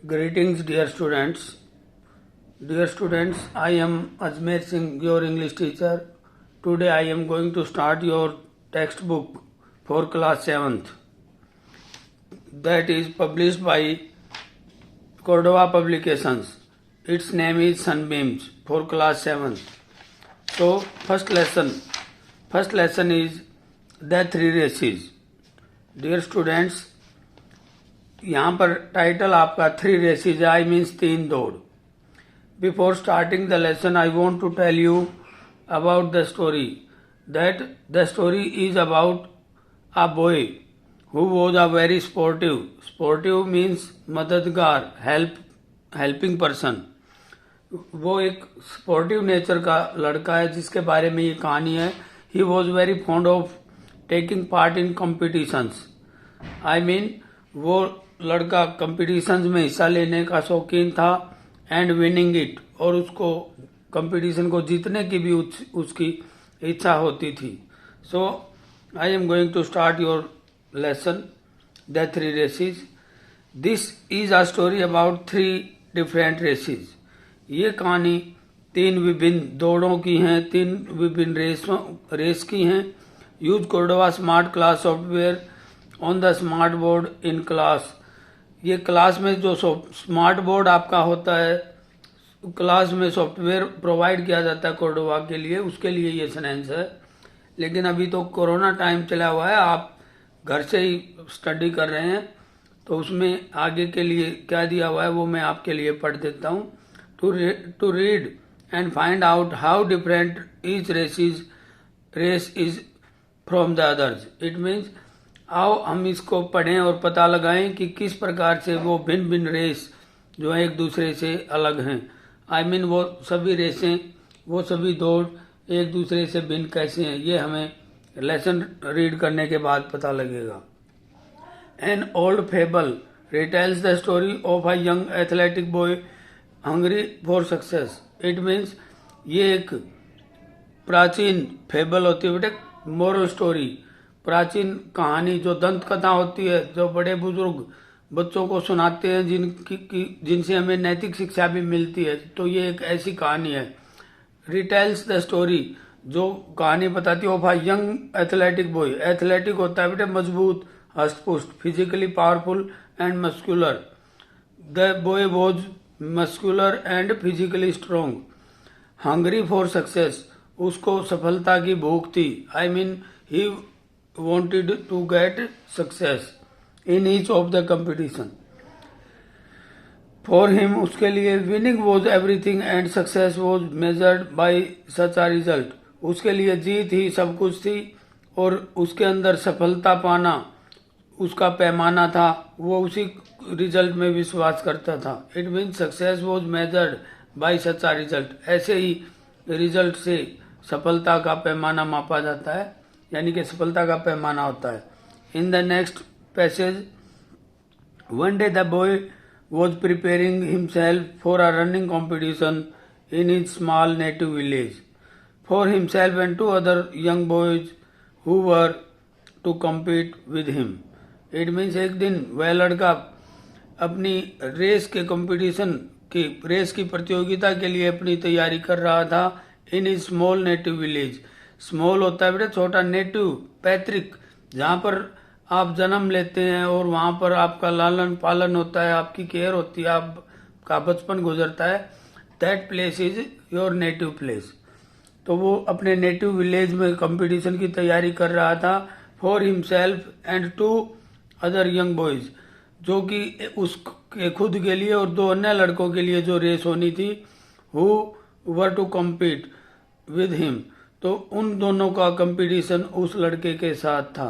Greetings, dear students. Dear students, I am Ajmer Singh, your English teacher. Today I am going to start your textbook for class 7th. That is published by Cordova Publications. Its name is Sunbeams for class 7th. So, first lesson is the three races. Dear students, यहाँ पर title आपका three races आई means तीन दौड़. Before starting the lesson I want to tell you about the story that the story is about a boy who was a very sportive means मददगार, helping person. वो एक sportive nature का लड़का है जिसके बारे में ये कहानी है. ही was very fond of taking part in competitions. I mean वो लड़का कंपटीशंस में हिस्सा लेने का शौकीन था एंड विनिंग इट, और उसको कंपटीशन को जीतने की भी उसकी इच्छा होती थी. So I am going to start your lesson the three races. This is a story about three different races. ये कहानी तीन विभिन्न दौड़ों की हैं, तीन विभिन्न रेस की हैं. Use Cordoba smart class software on the smart board in class. ये क्लास में जो स्मार्ट बोर्ड आपका होता है, क्लास में सॉफ्टवेयर प्रोवाइड किया जाता है कोर्डोवा के लिए, उसके लिए ये सेंटेंस है. लेकिन अभी तो कोरोना टाइम चला हुआ है, आप घर से ही स्टडी कर रहे हैं, तो उसमें आगे के लिए क्या दिया हुआ है वो मैं आपके लिए पढ़ देता हूँ. To read and find out how different each race is from the others. It means आओ हम इसको पढ़ें और पता लगाएं कि किस प्रकार से वो भिन्न भिन्न रेस जो है एक दूसरे से अलग हैं. आई मीन वो सभी रेसें, वो सभी दौड़ एक दूसरे से भिन्न कैसे हैं, ये हमें लेसन रीड करने के बाद पता लगेगा. An old fable retails the story of a young athletic boy hungry for success. It means ये एक प्राचीन फेबल होती है बेटे, मोरल स्टोरी, प्राचीन कहानी जो दंत कथा होती है, जो बड़े बुजुर्ग बच्चों को सुनाते हैं, जिनसे हमें नैतिक शिक्षा भी मिलती है. तो ये एक ऐसी कहानी है. रिटेल्स द स्टोरी, जो कहानी बताती है of a young athletic boy. Athletic होता है बेटे मजबूत, हष्टपुष्ट, physically powerful and muscular. The boy was muscular and physically strong. Hungry for success, उसको सफलता की भूख थी. I mean he wanted to get success in each of the competition. For him, उसके लिए winning was everything and success was measured by such a result. उसके लिए जीत ही सब कुछ थी और उसके अंदर सफलता पाना उसका पैमाना था. वो उसी रिजल्ट में विश्वास करता था. It means success was measured by such a result. ऐसे ही रिजल्ट से सफलता का पैमाना मापा जाता है, यानी कि सफलता का पैमाना होता है. In the next passage, one day the boy was preparing himself for a running competition in his small native village for himself and to other young boys who were to compete with him. It means एक दिन वह लड़का अपनी race की प्रतियोगिता के लिए अपनी तैयारी कर रहा था. इन his small native village. Small होता है बेटा छोटा, नेटिव पैतृक, जहाँ पर आप जन्म लेते हैं और वहाँ पर आपका लालन पालन होता है, आपकी केयर होती है, आपका बचपन गुजरता है. That place is your native place. तो वो अपने नेटिव विलेज में कंपटीशन की तैयारी कर रहा था. For himself and to other young boys, जो कि उसके खुद के लिए और दो अन्य लड़कों के लिए जो रेस होनी थी, who were to compete with him. तो उन दोनों का कंपटीशन उस लड़के के साथ था,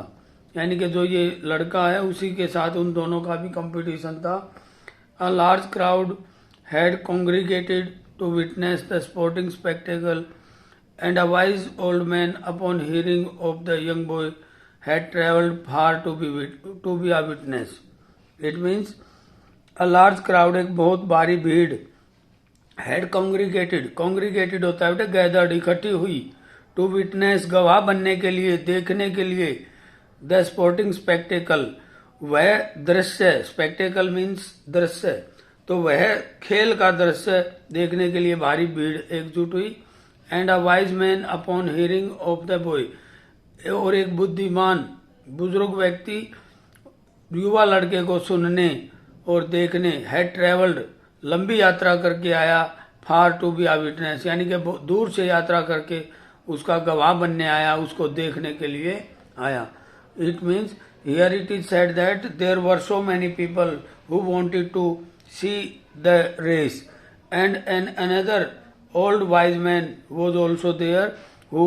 यानी कि जो ये लड़का है उसी के साथ उन दोनों का भी कंपटीशन था. A large crowd had congregated to witness the sporting spectacle and a wise old man upon hearing of the young boy had travelled far to be a witness. It means a large crowd, एक बहुत भारी भीड़, had congregated होता है बेटा gathered, इकट्ठी हुई, to witness गवाह बनने के लिए, देखने के लिए, द स्पोर्टिंग स्पेक्टेकल, वह दृश्य, स्पेक्टेकल मीन्स दृश्य, तो वह खेल का दृश्य देखने के लिए भारी भीड़ एकजुट हुई। And a wise man upon hearing of the boy, और एक बुद्धिमान बुजुर्ग व्यक्ति युवा लड़के को सुनने और देखने हैड ट्रेवल्ड, लंबी यात्रा करके आया, फार टू बी आ विटनेस, यानी कि दूर से यात्रा करके उसका गवाह बनने आया, उसको देखने के लिए आया। It means here it is said that there were so many people who wanted to see the race and an another old wise man was also there who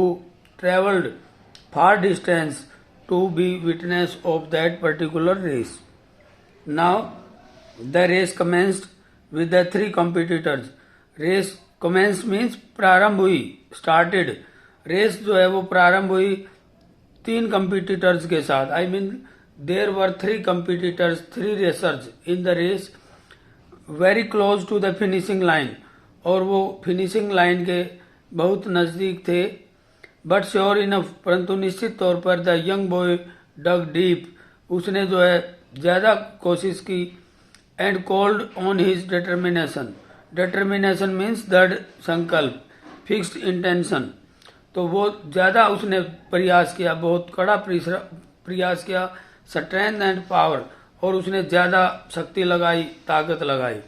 travelled far distance to be witness of that particular race. Now the race commenced with the three competitors. Race commenced means प्रारंभ हुई, started. Race जो है वो प्रारंभ हुई 3 competitors के साथ. I mean there were 3 competitors, 3 racers in the race, very close to the finishing line. और वो फिनिशिंग लाइन के बहुत नज़दीक थे. बट श्योर इनफ, परंतु निश्चित तौर पर the young boy dug deep, उसने जो है ज़्यादा कोशिश की. And called on his determination. Determination means दृढ़ संकल्प, फिक्स्ड इंटेंशन. तो वो ज़्यादा उसने प्रयास किया, बहुत कड़ा प्रयास किया. स्ट्रेंथ एंड पावर, और उसने ज़्यादा शक्ति लगाई, ताकत लगाई.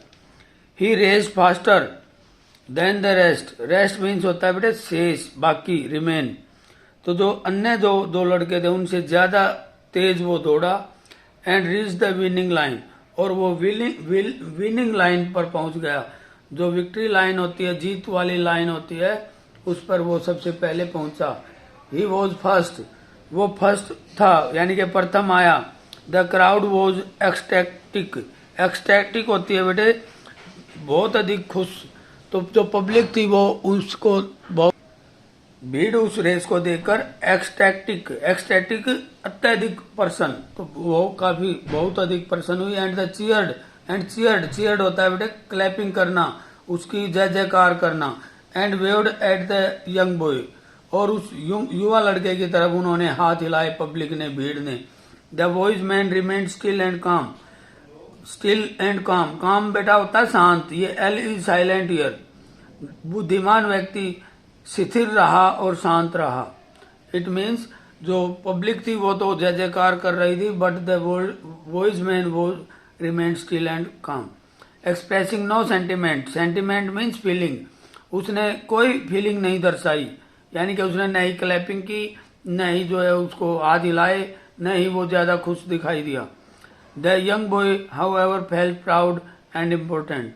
He raced faster than the rest. Rest means होता है बेटे शेष, बाकी, रिमेन. तो जो अन्य दो लड़के थे उनसे ज्यादा तेज वो दौड़ा. And reach the winning line, और वो विनिंग लाइन पर पहुंच गया. जो विक्ट्री लाइन होती है, जीत वाली लाइन होती है, उस पर वो सबसे पहले पहुंचा. ही वॉज फर्स्ट, वो फर्स्ट था, यानी कि प्रथम आया. The crowd was ecstatic. Ecstatic होती है बेटे बहुत अधिक खुश. तो जो पब्लिक थी वो उसको बहुत, भीड़ उस रेस को देखकर एक्सटैटिक, एक्सटैटिक अत्यधिक पर्सन, तो वो काफी बहुत अधिक पर्सन हुई. And the cheered, and cheered होता है बेटे क्लैपिंग करना, उसकी जय जयकार करना. And waived at the young boy, और उस युवा लड़के की तरफ उन्होंने हाथ हिलाए, पब्लिक ने, भीड़ ने. The wise man remained still and काम. स्टिल एंड काम, काम बेटा होता है शांत, ये एल इज साइलेंट हियर. बुद्धिमान व्यक्ति शिथिर रहा और शांत रहा. इट मीन्स जो पब्लिक थी वो तो जय जयकार कर रही थी, बट द वॉइस मैन वो remained still and calm. Expressing no sentiment. Sentiment means feeling. उसने कोई फीलिंग नहीं दर्शाई, यानी कि उसने न ही क्लैपिंग की, न ही जो है उसको हाथ हिलाए, न ही वो ज्यादा खुश दिखाई दिया. The young boy how ever felt proud and important.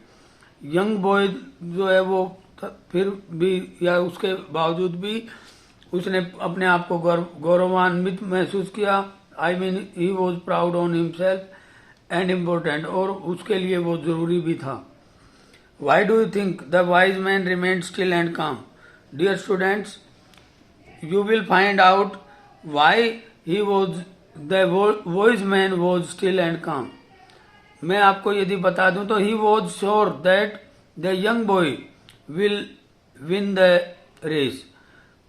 Young boy जो है वो फिर भी, या उसके बावजूद भी, उसने अपने आप को गौरवान्वित महसूस किया. I mean he was proud on himself and important, और उसके लिए वो जरूरी भी था. Why do you think the wise man remained still and calm? Dear students, you will find out why he was, the wise man was still and calm. मैं आपको यदि बता दूं तो he was sure that the young boy will win the race.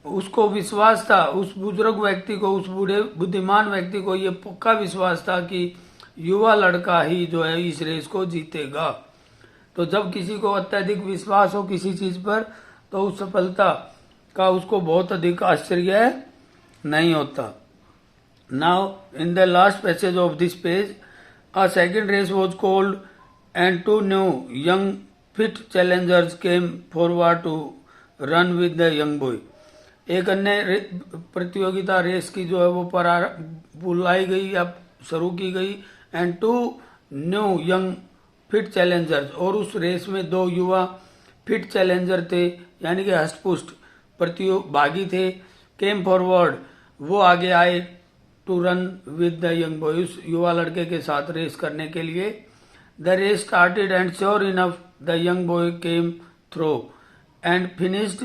उसको विश्वास था, उस बुजुर्ग व्यक्ति को, उस बूढ़े बुद्धिमान व्यक्ति को ये पक्का विश्वास था कि युवा लड़का ही जो है इस रेस को जीतेगा. तो जब किसी को अत्यधिक विश्वास हो किसी चीज पर, तो उस सफलता का उसको बहुत अधिक आश्चर्य नहीं होता. Now in the last passage of this page, a second race was called and 2 new young fit challengers came forward to run with the young boy. एक अन्य प्रतियोगिता रेस की जो है वो बुलाई गई या शुरू की गई. And 2 new young fit Challengers, और उस रेस में 2 युवा फिट चैलेंजर थे, यानी कि हष्टपुष्ट प्रतियोगी थे. केम फॉरवर्ड, वो आगे आए, to run with the young boy, उस युवा लड़के के साथ रेस करने के लिए. The race started and sure enough the young boy came through and finished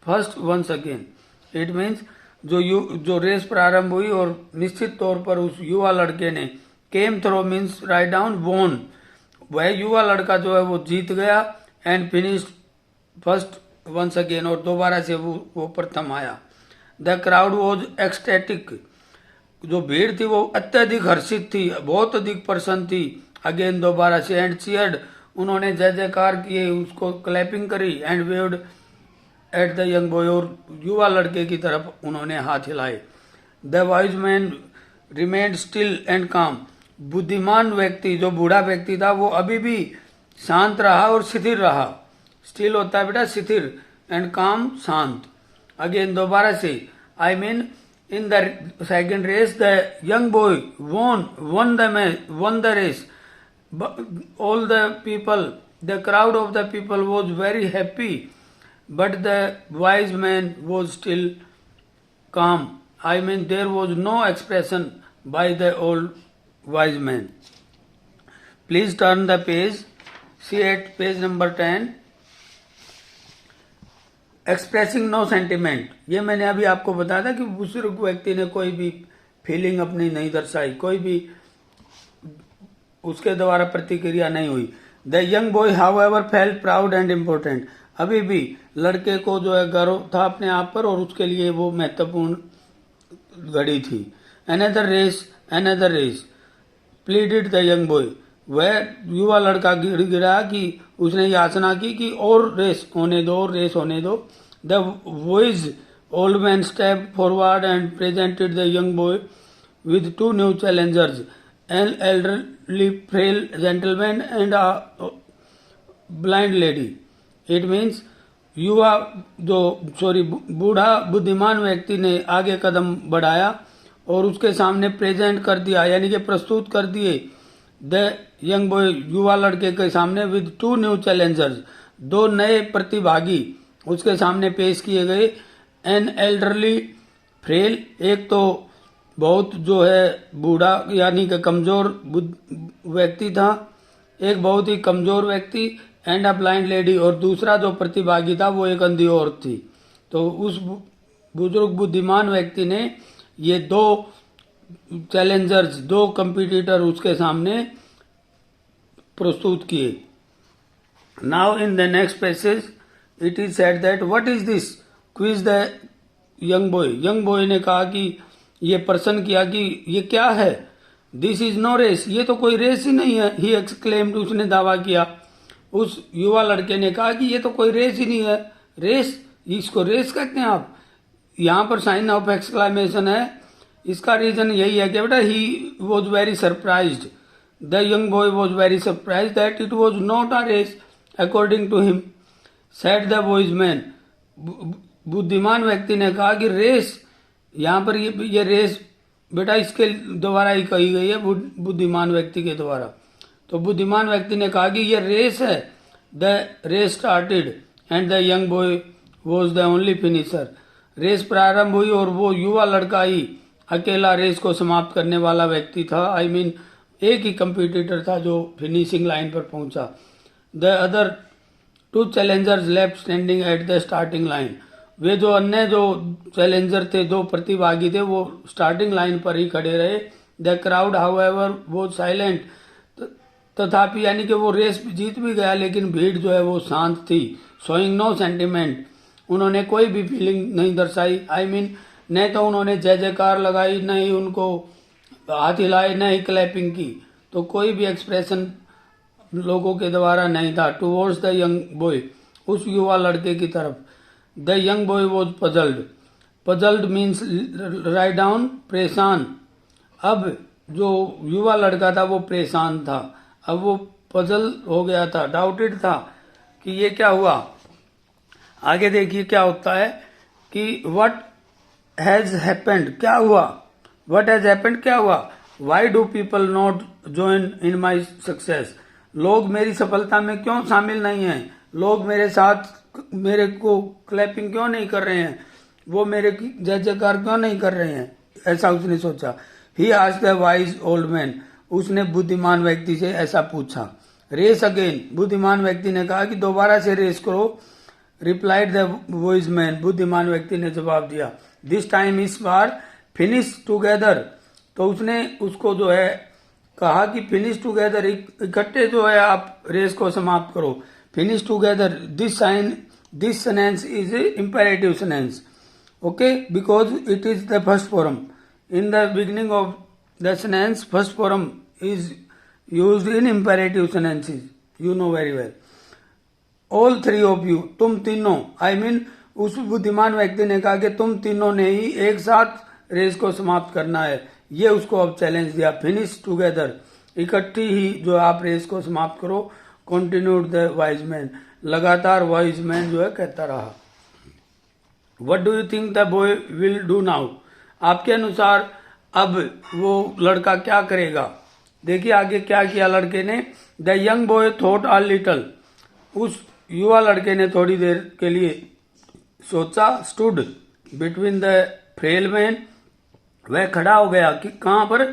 first once again. It means जो रेस प्रारंभ हुई और निश्चित तौर पर उस युवा लड़के ने, केम थ्रो मीन्स राइट डाउन, वोन, वह युवा लड़का जो है वो जीत गया. And finished first once again, और दोबारा से वो प्रथम आया. द क्राउड वॉज एक्सटैटिक, जो भीड़ थी वो अत्यधिक हर्षित थी, बहुत अधिक प्रसन्न थी. अगेन दोबारा से. एंड चीयर्ड, उन्होंने जय जयकार किए, उसको क्लैपिंग करी and waived at the young boy, और युवा लड़के की तरफ उन्होंने हाथ हिलाए। The wise man remained still and काम, बुद्धिमान व्यक्ति जो बूढ़ा व्यक्ति था वो अभी भी शांत रहा और शिथिर रहा। स्टिल होता है बेटा शिथिर, एंड काम शांत। अगेन दोबारा से, I mean in the second race the young boy won the race. All the people, the crowd of the people was very happy, but the wise man was still calm. I mean there was no expression by the old wise man. Please turn the page, see at page number 10. Expressing no sentiment, ये मैंने अभी आपको बताया था कि बुजुर्ग व्यक्ति ने कोई भी फीलिंग अपनी नहीं दर्शाई, कोई भी उसके द्वारा प्रतिक्रिया नहीं हुई। The young boy how ever felt proud and important, अभी भी लड़के को जो है गर्व था अपने आप पर और उसके लिए वो महत्वपूर्ण घड़ी थी। Another race pleaded the young boy, वह युवा लड़का गिड़ा कि उसने याचना की कि और रेस होने दो। The wise old man step forward and presented the young boy with 2 new challengers, an elderly frail gentleman and a blind lady. It means बूढ़ा बुद्धिमान व्यक्ति ने आगे कदम बढ़ाया और उसके सामने प्रेजेंट कर दिया, यानी कि प्रस्तुत कर दिए द यंग बॉय, युवा लड़के के सामने विद 2 न्यू चैलेंजर्स, 2 नए प्रतिभागी उसके सामने पेश किए गए। एन एल्डरली फ्रेल, एक तो बहुत जो है बूढ़ा यानी कि कमजोर व्यक्ति था, एक बहुत ही कमजोर व्यक्ति, एंड अ ब्लाइंड लेडी, और दूसरा जो प्रतिभागी था वो एक अंधी औरत थी। तो उस बुजुर्ग बुद्धिमान व्यक्ति ने ये 2 चैलेंजर्स, 2 कंपटीटर उसके सामने प्रस्तुत किए। Now in the next passage it is said that what is this, quiz the young boy ने कहा कि ये प्रश्न किया कि ये क्या है। दिस इज नो रेस, ये तो कोई रेस ही नहीं है। ही एक्सक्लेम्ड, उसने दावा किया। उस युवा लड़के ने कहा कि ये तो कोई रेस ही नहीं है। रेस, इसको रेस कहते हैं आप? यहाँ पर साइन ऑफ एक्सक्लेमेशन है। इसका रीजन यही है कि बेटा ही was very surprised, the young boy was very surprised that it was not a race according to him, said the wise man. बुद्धिमान व्यक्ति ने कहा कि रेस, यहाँ पर ये रेस बेटा इसके द्वारा ही कही गई है, बुद्धिमान व्यक्ति के द्वारा। तो बुद्धिमान व्यक्ति ने कहा कि ये रेस है। The race started and the young boy was the only finisher, race प्रारंभ हुई और वो युवा लड़का ही अकेला रेस को समाप्त करने वाला व्यक्ति था। आई मीन एक ही कंपटीटर था जो फिनिशिंग लाइन पर पहुंचा। The other 2 challengers left standing at the starting line, वे जो अन्य जो चैलेंजर थे, 2 प्रतिभागी थे, वो स्टार्टिंग लाइन पर ही खड़े रहे। द क्राउड हाउएवर वो साइलेंट, तथापि यानी कि वो रेस जीत भी गया लेकिन भीड़ जो है वो शांत थी। शोइंग नो सेंटिमेंट, उन्होंने कोई भी फीलिंग नहीं दर्शाई। आई मीन न तो उन्होंने जय जयकार लगाई, न ही उनको हाथ हिलाए, न ही क्लैपिंग की, तो कोई भी एक्सप्रेशन लोगों के द्वारा नहीं था। टुवर्ड्स द यंग बॉय, उस युवा लड़के की तरफ। The young boy was puzzled means write down, परेशान। अब जो युवा लड़का था वो परेशान था, अब वो पजल हो गया था, डाउटेड था कि ये क्या हुआ। आगे देखिए क्या होता है कि व्हाट हैज हैपेंड, क्या हुआ। व्हाट हैज हैपेंड, क्या हुआ। Why do people not join in my success, लोग मेरी सफलता में क्यों शामिल नहीं हैं, लोग मेरे साथ मेरे को क्लैपिंग क्यों नहीं कर रहे हैं, वो मेरे जय जयकार क्यों नहीं कर रहे हैं, ऐसा उसने सोचा। He asked the wise old man, उसने बुद्धिमान व्यक्ति से ऐसा पूछा। रेस अगेन, बुद्धिमान व्यक्ति ने कहा कि दोबारा से रेस करो। रिप्लाइड द वॉइज मैन, बुद्धिमान व्यक्ति ने जवाब दिया। दिस टाइम, इस बार, फिनिश टुगेदर, तो उसने उसको जो है कहा कि फिनिश टुगेदर, इकट्ठे जो है आप रेस को समाप्त करो। Finish together, this sentence is imperative sentence, okay, because it is the first form. In the beginning of the sentence, first form is used in imperative sentences. You know very well. All three of you, तुम तीनों, I mean उस बुद्धिमान व्यक्ति ने कहा कि तुम तीनों ने ही एक साथ रेस को समाप्त करना है। ये उसको अब चैलेंज दिया। फिनिश टुगेदर, इकट्ठी ही जो आप रेस को समाप्त करो। कंटिन्यूड द वाइज मैन, लगातार वाइज मैन जो है कहता रहा। What do you think the boy will do now, आपके अनुसार अब वो लड़का क्या करेगा। देखिए आगे क्या किया लड़के ने। The young boy thought a little, उस युवा लड़के ने थोड़ी देर के लिए सोचा। Stood between the frail man, वह खड़ा हो गया कि कहां पर,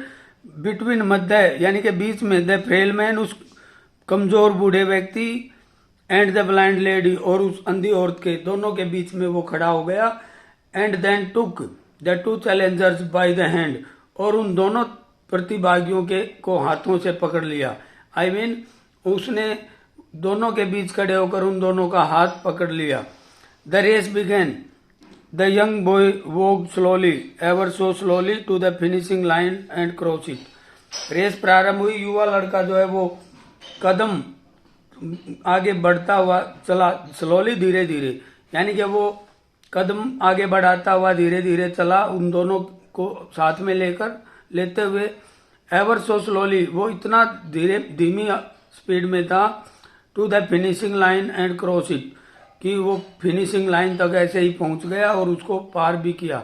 बिटवीन मध्य यानी कि बीच में, द फ्रेल मैन उस कमजोर बूढ़े व्यक्ति, एंड द ब्लाइंड लेडी और उस अंधी औरत के, दोनों के बीच में वो खड़ा हो गया। And then took the two challengers by the hand, और उन दोनों प्रतिभागियों के को हाथों से पकड़ लिया। आई मीन उसने दोनों के बीच खड़े होकर उन दोनों का हाथ पकड़ लिया। The race began, the young boy walk slowly, ever so slowly, to the finishing line and cross it. Race प्रारंभ हुई। युवा लड़का जो है वो कदम आगे बढ़ता हुआ चला, स्लोली, धीरे धीरे, यानी कि वो कदम आगे बढ़ाता हुआ धीरे धीरे चला, उन दोनों को साथ में लेते हुए। एवर सो स्लोली, वो इतना धीमी स्पीड में था। To the finishing line and cross it, कि वो फिनिशिंग लाइन तक ऐसे ही पहुंच गया और उसको पार भी किया।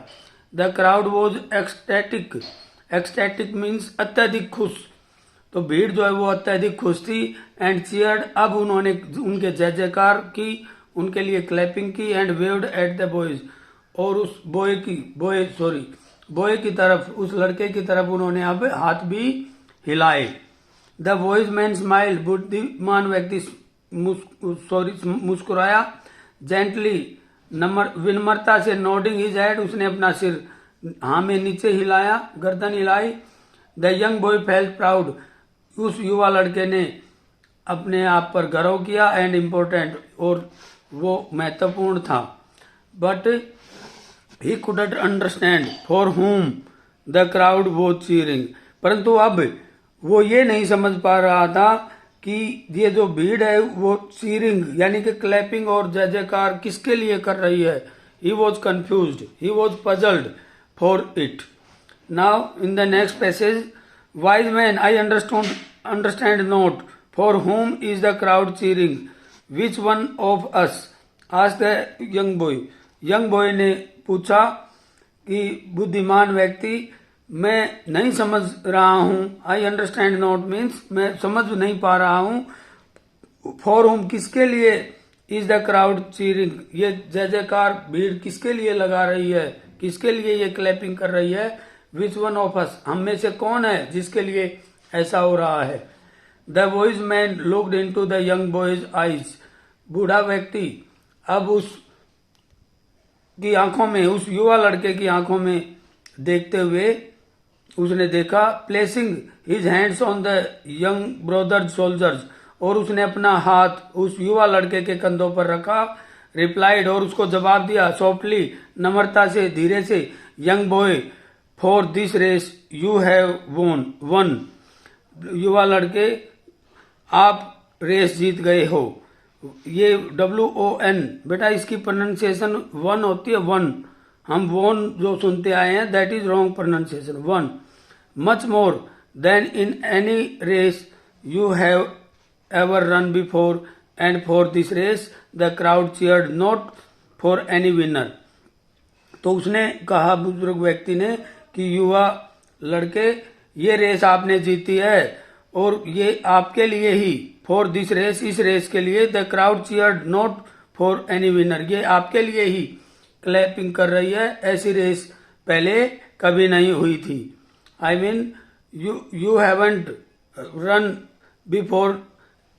The crowd was ecstatic, ecstatic means अत्यधिक खुश, तो भीड़ जो है वो अत्यधिक खुश थी। एंड चीयर्ड, अब उन्होंने उनके जय जयकार की, उनके लिए क्लैपिंग की। And waived at the boys, और उस बॉय की तरफ, उस लड़के की तरफ उन्होंने अब हाथ भी हिलाए। द वॉइस मैन स्माइल, बुद्धिमान व्यक्ति मुस्कुराया। जेंटली, विनम्रता से। नोडिंग हिज हेड, उसने अपना सिर हाँ में नीचे हिलाया, गर्दन हिलाई। The young boy felt proud, उस युवा लड़के ने अपने आप पर गर्व किया। एंड इम्पोर्टेंट, और वो महत्वपूर्ण था। But he couldn't understand for whom the crowd was cheering, परंतु अब वो ये नहीं समझ पा रहा था कि ये जो भीड़ है वो चीयरिंग यानी कि क्लैपिंग और जय जयकार किसके लिए कर रही है। He was confused, he was puzzled for it. Now in the next passage, wise man I understand not for whom is the crowd cheering, which one of us, asked the young boy. Young boy ने पूछा कि बुद्धिमान व्यक्ति, मैं नहीं समझ रहा हूं। आई अंडरस्टैंड नॉट मीन्स मैं समझ नहीं पा रहा हूं। फॉर whom, किसके लिए, इज द क्राउड चीयरिंग, ये जय जयकार भीड़ किसके लिए लगा रही है, किसके लिए ये क्लैपिंग कर रही है। विच वन ऑफ अस, हम में से कौन है जिसके लिए ऐसा हो रहा है। The wise man looked into the young boys eyes, बूढ़ा व्यक्ति अब उस की आंखों में, उस युवा लड़के की आंखों में देखते हुए उसने देखा। Placing his hands on the young brother soldiers, और उसने अपना हाथ उस युवा लड़के के कंधों पर रखा। रिप्लाइड, और उसको जवाब दिया सॉफ्टली, नम्रता से, धीरे से। Young boy, for this race you have won, युवा लड़के आप रेस जीत गए हो। ये WON, बेटा इसकी प्रोनाउंसिएशन वन होती है, वन। हम वोन जो सुनते आए हैं, that is wrong pronunciation, won. Much more than in any race you have ever run before, and for this race the crowd cheered not for any winner. तो उसने कहा, बुजुर्ग व्यक्ति ने, कि युवा लड़के, ये रेस आपने जीती है और ये आपके लिए ही, फॉर दिस रेस, इस रेस के लिए। The crowd cheered not for any winner, ये आपके लिए ही क्लैपिंग कर रही है। ऐसी रेस पहले कभी नहीं हुई थी। I mean you haven't run before,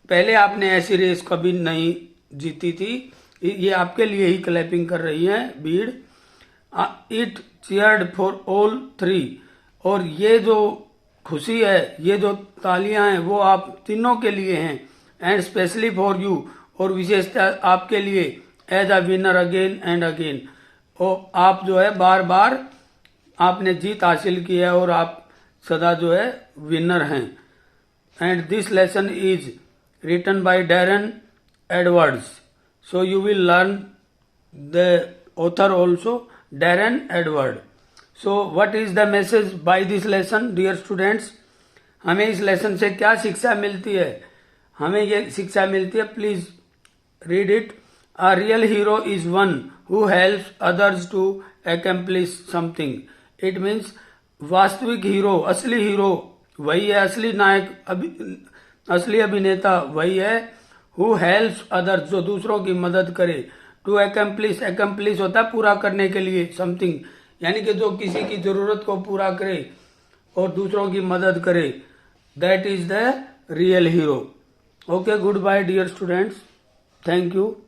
पहले आपने ऐसी रेस कभी नहीं जीती थी। ये आपके लिए ही क्लैपिंग कर रही है भीड़। It cheered for all three, और ये जो खुशी है, ये जो तालियां हैं, वो आप तीनों के लिए हैं। एंड स्पेशली फॉर यू, और विशेषता आपके लिए। As a winner again and again, और आप जो है बार बार आपने जीत हासिल की है और आप सदा जो है विनर हैं। And this lesson is written by Darren Edwards. So you will learn the author also, Darren Edwards. So what is the message by this lesson, dear students? हमें इस लेसन से क्या शिक्षा मिलती है? हमें ये शिक्षा मिलती है, please read it. A real hero is one who helps others to accomplish something. It means वास्तविक हीरो, असली हीरो वही है, असली नायक, असली अभिनेता वही है who helps others, जो दूसरों की मदद करे. To accomplish, accomplish होता है पूरा करने के लिए, something, यानी कि जो किसी की जरूरत को पूरा करे और दूसरों की मदद करे. That is the real hero. Okay, goodbye dear students. Thank you.